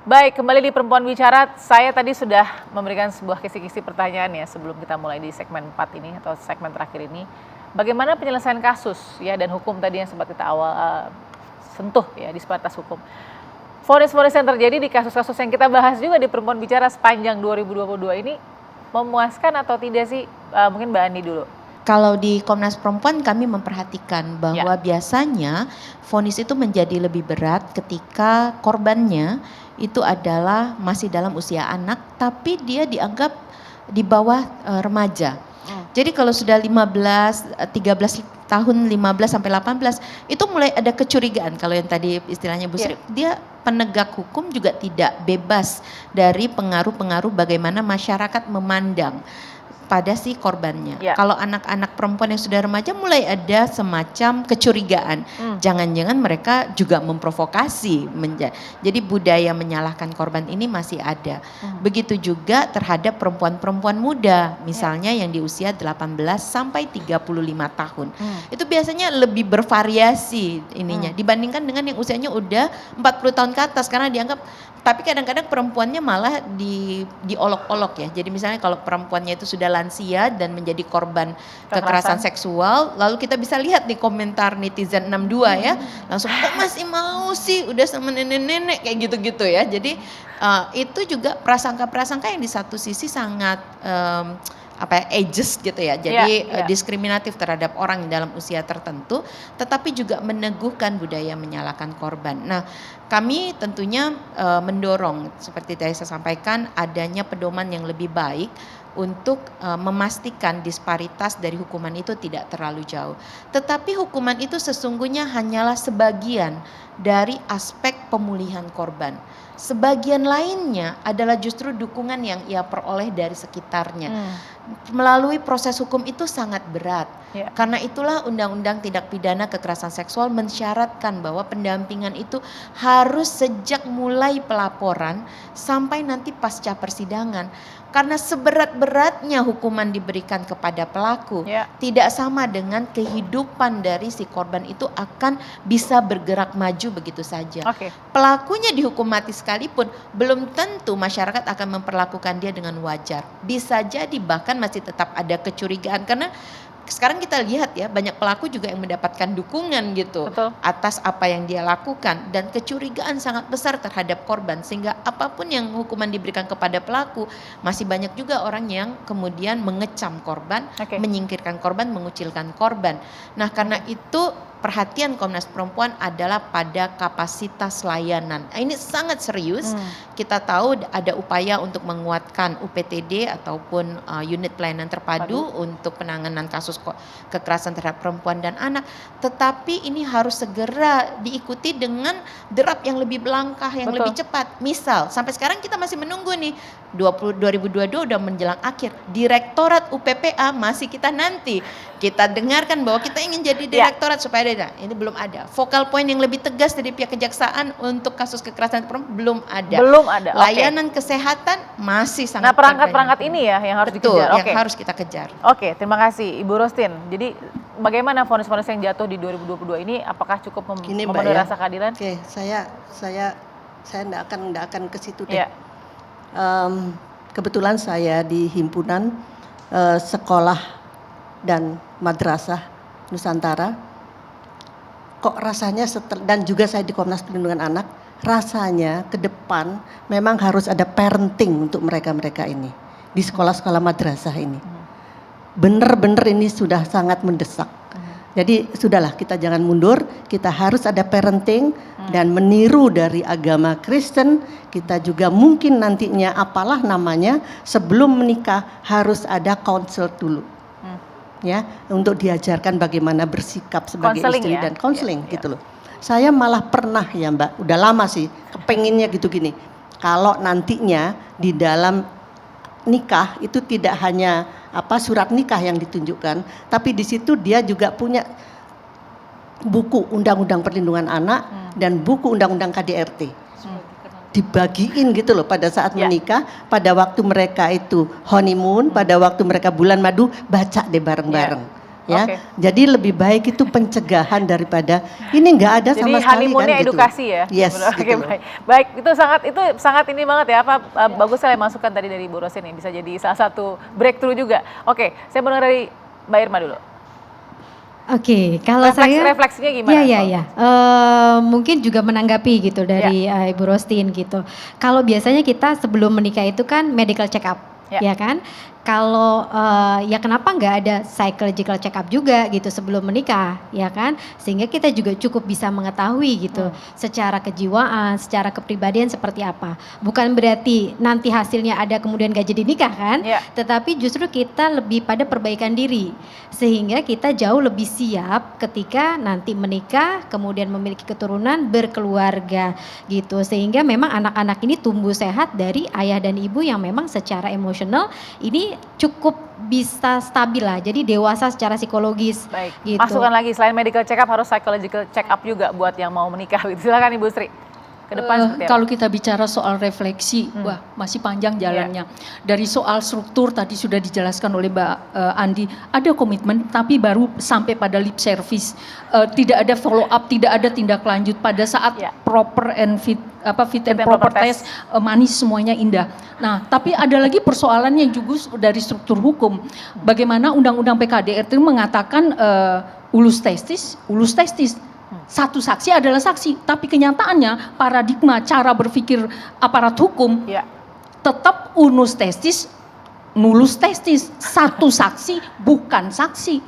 Baik, kembali di Perempuan Bicara, saya tadi sudah memberikan sebuah kisi-kisi pertanyaan ya sebelum kita mulai di segmen 4 ini atau segmen terakhir ini. Bagaimana penyelesaian kasus ya dan hukum tadi yang sempat kita sentuh ya, disparitas hukum. Vonis-vonis yang terjadi di kasus-kasus yang kita bahas juga di Perempuan Bicara sepanjang 2022 ini memuaskan atau tidak sih? Mungkin Mbak Andi dulu. Kalau di Komnas Perempuan kami memperhatikan bahwa biasanya vonis itu menjadi lebih berat ketika korbannya itu adalah masih dalam usia anak tapi dia dianggap di bawah remaja. Jadi kalau sudah 13 tahun 15 sampai 18 itu mulai ada kecurigaan, kalau yang tadi istilahnya Bu Sri, dia penegak hukum juga tidak bebas dari pengaruh-pengaruh bagaimana masyarakat memandang pada si korbannya. Kalau anak-anak perempuan yang sudah remaja mulai ada semacam kecurigaan. Jangan-jangan mereka juga memprovokasi. Jadi budaya menyalahkan korban ini masih ada. Begitu juga terhadap perempuan-perempuan muda. Misalnya yang di usia 18 sampai 35 tahun. Itu biasanya lebih bervariasi ininya. Dibandingkan dengan yang usianya udah 40 tahun ke atas. Karena dianggap, tapi kadang-kadang perempuannya malah diolok-olok ya. Jadi misalnya kalau perempuannya itu sudah lansia dan menjadi korban kekerasan seksual, lalu kita bisa lihat di komentar netizen 62 ya, langsung kok masih mau sih, udah sama nenek-nenek kayak gitu-gitu ya. Jadi itu juga prasangka-prasangka yang di satu sisi sangat ageist gitu ya, jadi diskriminatif terhadap orang dalam usia tertentu, tetapi juga meneguhkan budaya menyalahkan korban. Nah, kami tentunya mendorong seperti tadi saya sampaikan adanya pedoman yang lebih baik untuk memastikan disparitas dari hukuman itu tidak terlalu jauh. Tetapi hukuman itu sesungguhnya hanyalah sebagian dari aspek pemulihan korban. Sebagian lainnya adalah justru dukungan yang ia peroleh dari sekitarnya. Melalui proses hukum itu sangat berat. Karena itulah Undang-Undang Tindak Pidana Kekerasan Seksual mensyaratkan bahwa pendampingan itu harus sejak mulai pelaporan sampai nanti pasca persidangan. Karena seberat-beratnya hukuman diberikan kepada pelaku tidak sama dengan kehidupan dari si korban itu akan bisa bergerak maju begitu saja. Pelakunya dihukum mati sekalipun belum tentu masyarakat akan memperlakukan dia dengan wajar. Bisa jadi bahkan masih tetap ada kecurigaan karena sekarang kita lihat ya banyak pelaku juga yang mendapatkan dukungan gitu atas apa yang dia lakukan dan kecurigaan sangat besar terhadap korban sehingga apapun yang hukuman diberikan kepada pelaku masih banyak juga orang yang kemudian mengecam korban, menyingkirkan korban, mengucilkan korban. Nah karena itu perhatian Komnas Perempuan adalah pada kapasitas layanan. Ini sangat serius. Kita tahu ada upaya untuk menguatkan UPTD ataupun unit pelayanan terpadu untuk penanganan kasus kekerasan terhadap perempuan dan anak. Tetapi ini harus segera diikuti dengan derap yang lebih melangkah, yang lebih cepat. Misal sampai sekarang kita masih menunggu nih 2022 udah menjelang akhir. Direktorat UPPA masih kita nanti. Kita dengarkan bahwa kita ingin jadi direktorat supaya ini belum ada. Focal point yang lebih tegas dari pihak kejaksaan untuk kasus kekerasan perempuan belum ada. Belum ada. Layanan kesehatan masih sangat. Nah perangkat-perangkat ini ya yang harus dikejar. Yang harus kita kejar. Oke, terima kasih Ibu Rostin. Jadi bagaimana vonis-vonis yang jatuh di 2022 ini apakah cukup memenuhi rasa keadilan? Oke, saya enggak akan ke situ deh. Kebetulan saya di himpunan sekolah dan madrasah Nusantara. Kok rasanya dan juga saya di Komnas Perlindungan Anak, rasanya ke depan memang harus ada parenting untuk mereka-mereka ini di sekolah-sekolah madrasah ini. Bener-bener ini sudah sangat mendesak. Jadi sudahlah kita jangan mundur, kita harus ada parenting dan meniru dari agama Kristen. Kita juga mungkin nantinya apalah namanya sebelum menikah harus ada counsel dulu. Ya, untuk diajarkan bagaimana bersikap sebagai istri dan konseling gitu loh. Saya malah pernah ya Mbak, udah lama sih kepenginnya gitu gini. Kalau nantinya di dalam nikah itu tidak hanya surat nikah yang ditunjukkan, tapi di situ dia juga punya buku Undang-Undang Perlindungan Anak dan buku Undang-Undang KDRT. Dibagiin gitu loh pada saat menikah, pada waktu mereka itu honeymoon, pada waktu mereka bulan madu, baca deh bareng-bareng. ya. Oke. Jadi lebih baik itu pencegahan daripada ini nggak ada Jadi sama sekali kan honeymoonnya gitu. edukasi ya. Yes, Oke, gitu loh. baik. Baik, itu sangat ini banget ya, bagus sekali masukan tadi dari Bu Rosin nih, bisa jadi salah satu breakthrough juga. Oke, saya mau dengar dari Mbak Irma dulu. Oke, kalau saya Refleksinya gimana? Iya. Mungkin juga menanggapi gitu dari Ibu Rostin gitu. Kalau biasanya kita sebelum menikah itu kan medical check up, ya kan? Kalau ya kenapa nggak ada psychological check up juga gitu sebelum menikah, ya kan? Sehingga kita juga cukup bisa mengetahui gitu secara kejiwaan, secara kepribadian seperti apa. Bukan berarti nanti hasilnya ada kemudian gak jadi nikah kan? Tetapi justru kita lebih pada perbaikan diri. Sehingga kita jauh lebih siap ketika nanti menikah, kemudian memiliki keturunan, berkeluarga gitu. Sehingga memang anak-anak ini tumbuh sehat dari ayah dan ibu yang memang secara emosional ini cukup bisa stabil lah, jadi dewasa secara psikologis. Baik, gitu. masukkan lagi selain medical check up harus psychological check up juga buat yang mau menikah. Silakan Ibu Sri. Ke depan seperti apa? Kalau kita bicara soal refleksi, wah masih panjang jalannya. Dari soal struktur tadi sudah dijelaskan oleh Mbak Andi, ada komitmen tapi baru sampai pada lip service. Tidak ada follow up, tidak ada tindak lanjut pada saat proper and fit and proper test, manis semuanya indah. Nah, tapi ada lagi persoalan yang juga dari struktur hukum. Bagaimana Undang-Undang PKDRT mengatakan ulus testis. Satu saksi adalah saksi, tapi kenyataannya paradigma cara berpikir aparat hukum tetap unus testis, nullus testis. Satu saksi bukan saksi,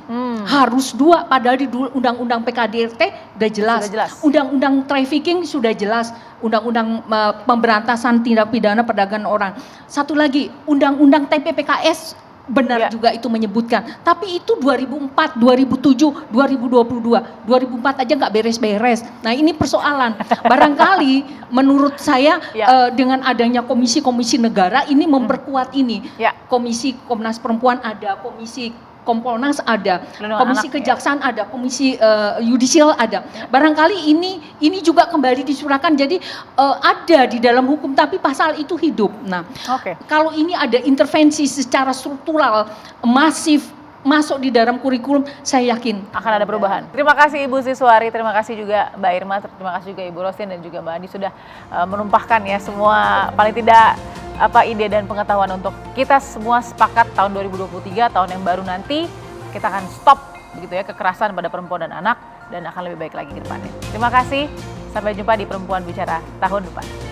harus dua. Padahal di Undang-Undang PKDRT sudah jelas. Undang-Undang trafficking sudah jelas, Undang-Undang pemberantasan tindak pidana perdagangan orang. Satu lagi, Undang-Undang TPPKS benar juga itu menyebutkan, tapi itu 2004, 2007, 2022, 2004 aja nggak beres-beres. Nah ini persoalan. Barangkali menurut saya dengan adanya komisi-komisi negara ini memperkuat ini. Komisi Komnas Perempuan ada, komisi Kompolnas ada, komisi kejaksaan ada, komisi yudisial ada. Barangkali ini juga kembali disurahkan. Jadi ada di dalam hukum tapi pasal itu hidup. Nah, kalau ini ada intervensi secara struktural masif masuk di dalam kurikulum, saya yakin akan ada perubahan. Terima kasih Ibu Siswari, terima kasih juga Mbak Irma, terima kasih juga Ibu Rosin dan juga Mbak Andi sudah menumpahkan ya semua paling tidak ide dan pengetahuan untuk kita semua sepakat tahun 2023, tahun yang baru nanti kita akan stop begitu ya kekerasan pada perempuan dan anak dan akan lebih baik lagi ke depannya. Terima kasih, sampai jumpa di Perempuan Bicara tahun depan.